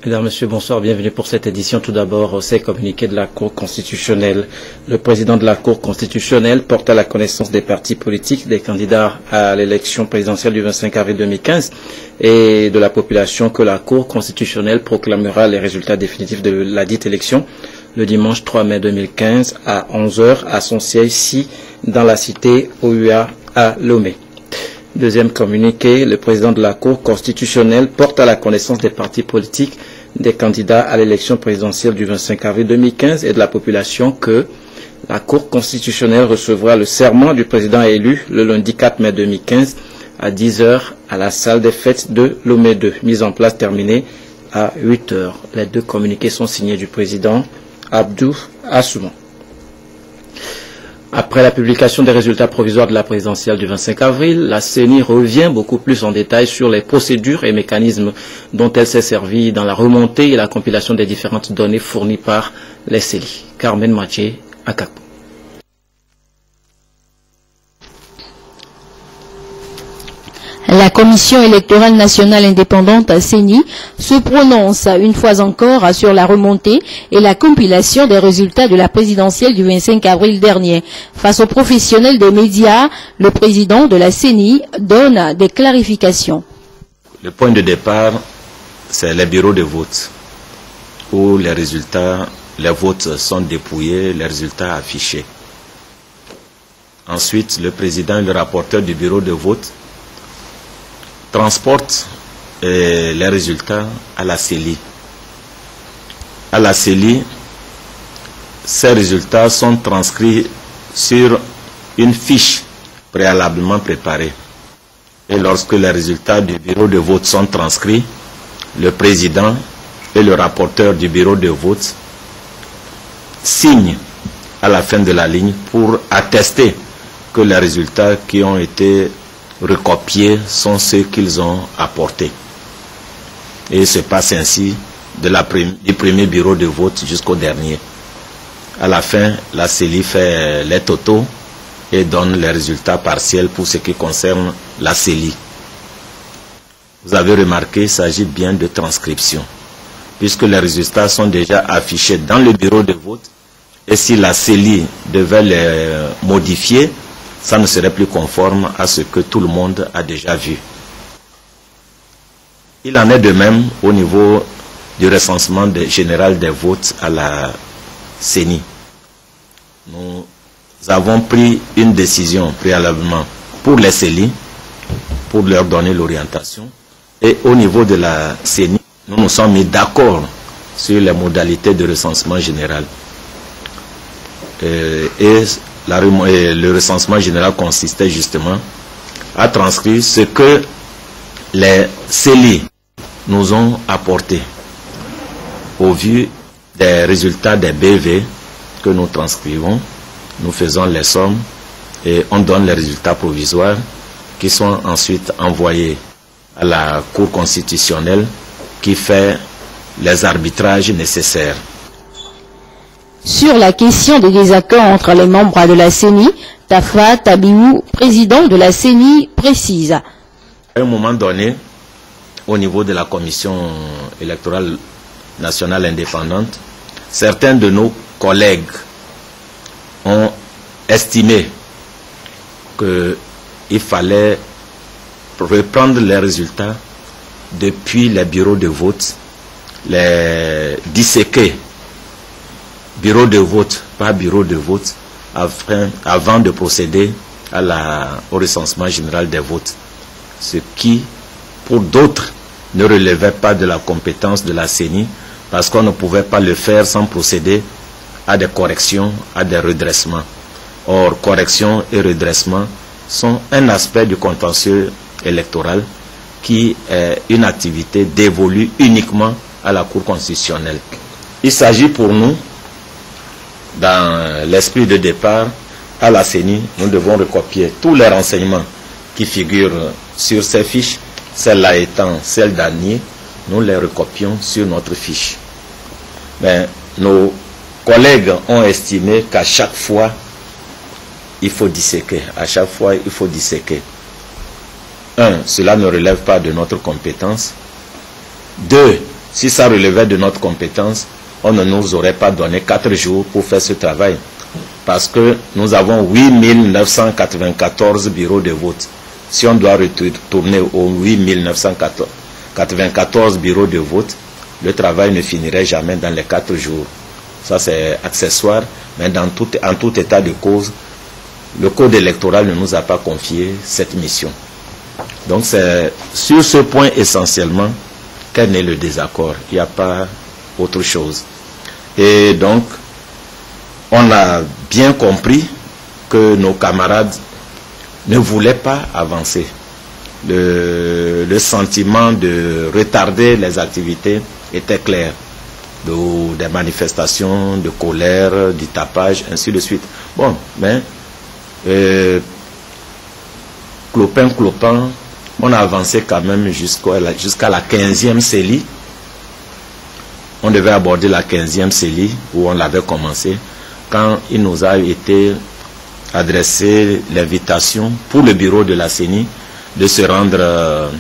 Mesdames, Messieurs, bonsoir, bienvenue pour cette édition. Tout d'abord, c'est communiqué de la Cour constitutionnelle. Le président de la Cour constitutionnelle porte à la connaissance des partis politiques, des candidats à l'élection présidentielle du 25 avril 2015 et de la population que la Cour constitutionnelle proclamera les résultats définitifs de la dite élection le dimanche 3 mai 2015 à 11h à son siège ici dans la cité OUA à Lomé. Deuxième communiqué, le président de la Cour constitutionnelle porte à la connaissance des partis politiques, des candidats à l'élection présidentielle du 25 avril 2015 et de la population que la Cour constitutionnelle recevra le serment du président élu le lundi 4 mai 2015 à 10h à la salle des fêtes de Lomé 2, mise en place terminée à 8h. Les deux communiqués sont signés du président Abdou Assouman. Après la publication des résultats provisoires de la présidentielle du 25 avril, la CENI revient beaucoup plus en détail sur les procédures et mécanismes dont elle s'est servie dans la remontée et la compilation des différentes données fournies par les CELI. Carmen Mathieu, Akakpo. La Commission électorale nationale indépendante CENI se prononce une fois encore sur la remontée et la compilation des résultats de la présidentielle du 25 avril dernier. Face aux professionnels des médias, le président de la CENI donne des clarifications. Le point de départ, c'est les bureaux de vote, où les résultats, les votes sont dépouillés, les résultats affichés. Ensuite, le président et le rapporteur du bureau de vote transporte les résultats à la CELI. À la CELI, ces résultats sont transcrits sur une fiche préalablement préparée. Et lorsque les résultats du bureau de vote sont transcrits, le président et le rapporteur du bureau de vote signent à la fin de la ligne pour attester que les résultats qui ont été recopiés sont ceux qu'ils ont apportés. Et il se passe ainsi du premier bureau de vote jusqu'au dernier. À la fin, la CELI fait les totaux et donne les résultats partiels pour ce qui concerne la CELI. Vous avez remarqué, il s'agit bien de transcription, puisque les résultats sont déjà affichés dans le bureau de vote, et si la CELI devait les modifier, ça ne serait plus conforme à ce que tout le monde a déjà vu. Il en est de même au niveau du recensement général des votes à la CENI. Nous avons pris une décision préalablement pour les CELI, pour leur donner l'orientation, et au niveau de la CENI, nous nous sommes mis d'accord sur les modalités de recensement général. Le recensement général consistait justement à transcrire ce que les CELI nous ont apporté au vu des résultats des BV que nous transcrivons. Nous faisons les sommes et on donne les résultats provisoires qui sont ensuite envoyés à la Cour constitutionnelle qui fait les arbitrages nécessaires. Sur la question des désaccords entre les membres de la CENI, Tafa Tabiou, président de la CENI, précise. À un moment donné, au niveau de la Commission électorale nationale indépendante, certains de nos collègues ont estimé qu'il fallait reprendre les résultats depuis les bureaux de vote, les disséquer bureau de vote par bureau de vote avant de procéder au recensement général des votes. Ce qui, pour d'autres, ne relevait pas de la compétence de la CENI parce qu'on ne pouvait pas le faire sans procéder à des corrections, à des redressements. Or, corrections et redressements sont un aspect du contentieux électoral qui est une activité dévolue uniquement à la Cour constitutionnelle. Il s'agit pour nous, dans l'esprit de départ, à la CENI, nous devons recopier tous les renseignements qui figurent sur ces fiches, celle-là étant celle d'Anier, nous les recopions sur notre fiche. Mais nos collègues ont estimé qu'à chaque fois, il faut disséquer. À chaque fois, il faut disséquer. 1. Cela ne relève pas de notre compétence. 2. Si ça relevait de notre compétence, on ne nous aurait pas donné 4 jours pour faire ce travail. Parce que nous avons 8994 bureaux de vote. Si on doit retourner aux 8994 bureaux de vote, le travail ne finirait jamais dans les 4 jours. Ça, c'est accessoire, mais en tout état de cause, le code électoral ne nous a pas confié cette mission. Donc, c'est sur ce point essentiellement qu'est né le désaccord. Il n'y a pas autre chose. Et donc, on a bien compris que nos camarades ne voulaient pas avancer. Le sentiment de retarder les activités était clair. Des manifestations, de colère, du tapage, ainsi de suite. Bon, mais clopin, on a avancé quand même jusqu'à la 15e CELI. On devait aborder la 15e CELI où on l'avait commencé quand il nous a été adressé l'invitation pour le bureau de la CENI de se rendre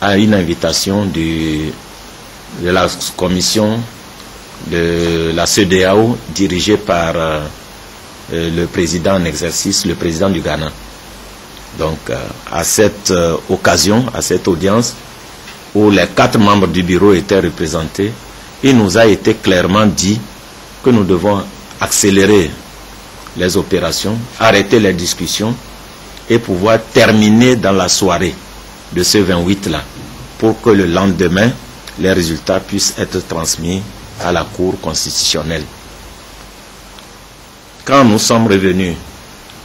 à une invitation de la commission de la CEDEAO dirigée par le président en exercice, le président du Ghana. Donc à cette occasion, à cette audience où les 4 membres du bureau étaient représentés, il nous a été clairement dit que nous devons accélérer les opérations, arrêter les discussions et pouvoir terminer dans la soirée de ce 28-là pour que le lendemain, les résultats puissent être transmis à la Cour constitutionnelle. Quand nous sommes revenus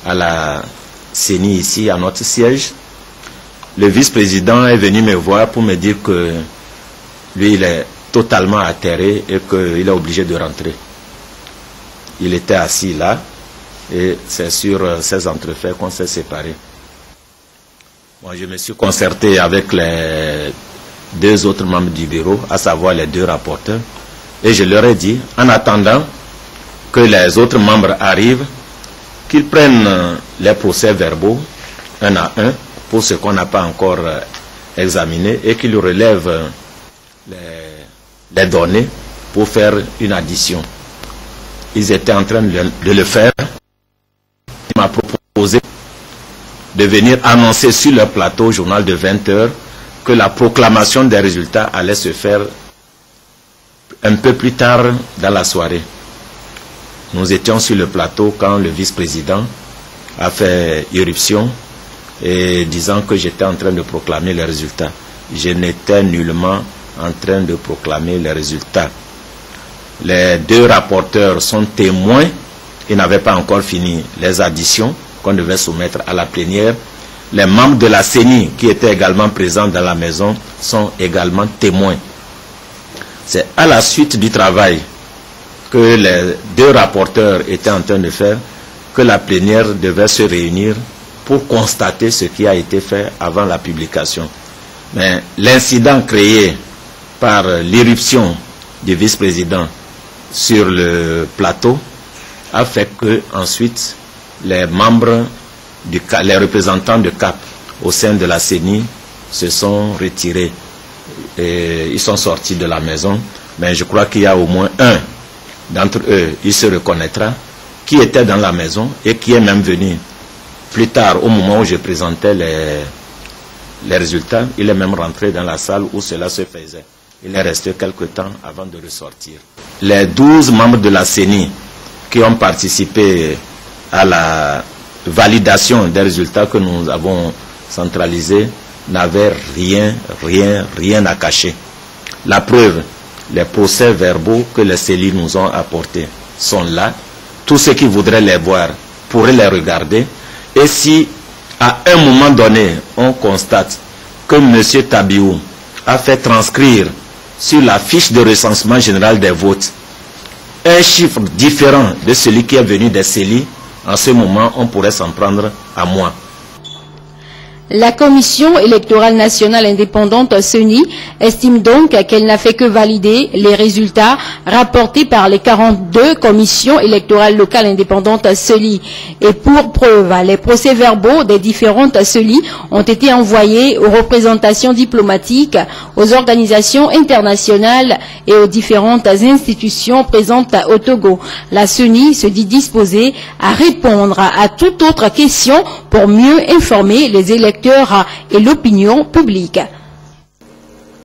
à la CENI ici, à notre siège, le vice-président est venu me voir pour me dire que lui, il est totalement atterré et qu'il est obligé de rentrer. Il était assis là et c'est sur ces entrefaits qu'on s'est séparés. Moi, je me suis concerté avec les 2 autres membres du bureau, à savoir les 2 rapporteurs, et je leur ai dit, en attendant que les autres membres arrivent, qu'ils prennent les procès-verbaux un à un pour ce qu'on n'a pas encore examiné et qu'ils relèvent les données pour faire une addition. Ils étaient en train de le faire. Il m'a proposé de venir annoncer sur leur plateau au journal de 20 heures que la proclamation des résultats allait se faire un peu plus tard dans la soirée. Nous étions sur le plateau quand le vice-président a fait irruption et disant que j'étais en train de proclamer les résultats. Je n'étais nullement en train de proclamer les résultats. Les 2 rapporteurs sont témoins. Ils n'avaient pas encore fini les additions qu'on devait soumettre à la plénière. Les membres de la CENI qui étaient également présents dans la maison sont également témoins. C'est à la suite du travail que les 2 rapporteurs étaient en train de faire que la plénière devait se réunir pour constater ce qui a été fait avant la publication. Mais l'incident créé par l'irruption du vice-président sur le plateau a fait que ensuite les membres, les représentants de CAP au sein de la CENI se sont retirés et ils sont sortis de la maison. Mais je crois qu'il y a au moins un d'entre eux, il se reconnaîtra, qui était dans la maison et qui est même venu plus tard, au moment où je présentais les résultats. Il est même rentré dans la salle où cela se faisait. Il est resté quelque temps avant de ressortir. Les 12 membres de la CENI qui ont participé à la validation des résultats que nous avons centralisés n'avaient rien à cacher. La preuve, les procès-verbaux que les CELI nous ont apportés sont là. Tous ceux qui voudraient les voir pourraient les regarder. Et si, à un moment donné, on constate que M. Tabiou a fait transcrire sur la fiche de recensement général des votes un chiffre différent de celui qui est venu des CELI, en ce moment, on pourrait s'en prendre à moi. La Commission électorale nationale indépendante CENI estime donc qu'elle n'a fait que valider les résultats rapportés par les 42 commissions électorales locales indépendantes CELI. Et pour preuve, les procès-verbaux des différentes CELI ont été envoyés aux représentations diplomatiques, aux organisations internationales et aux différentes institutions présentes au Togo. La CENI se dit disposée à répondre à toute autre question pour mieux informer les électeurs et l'opinion publique.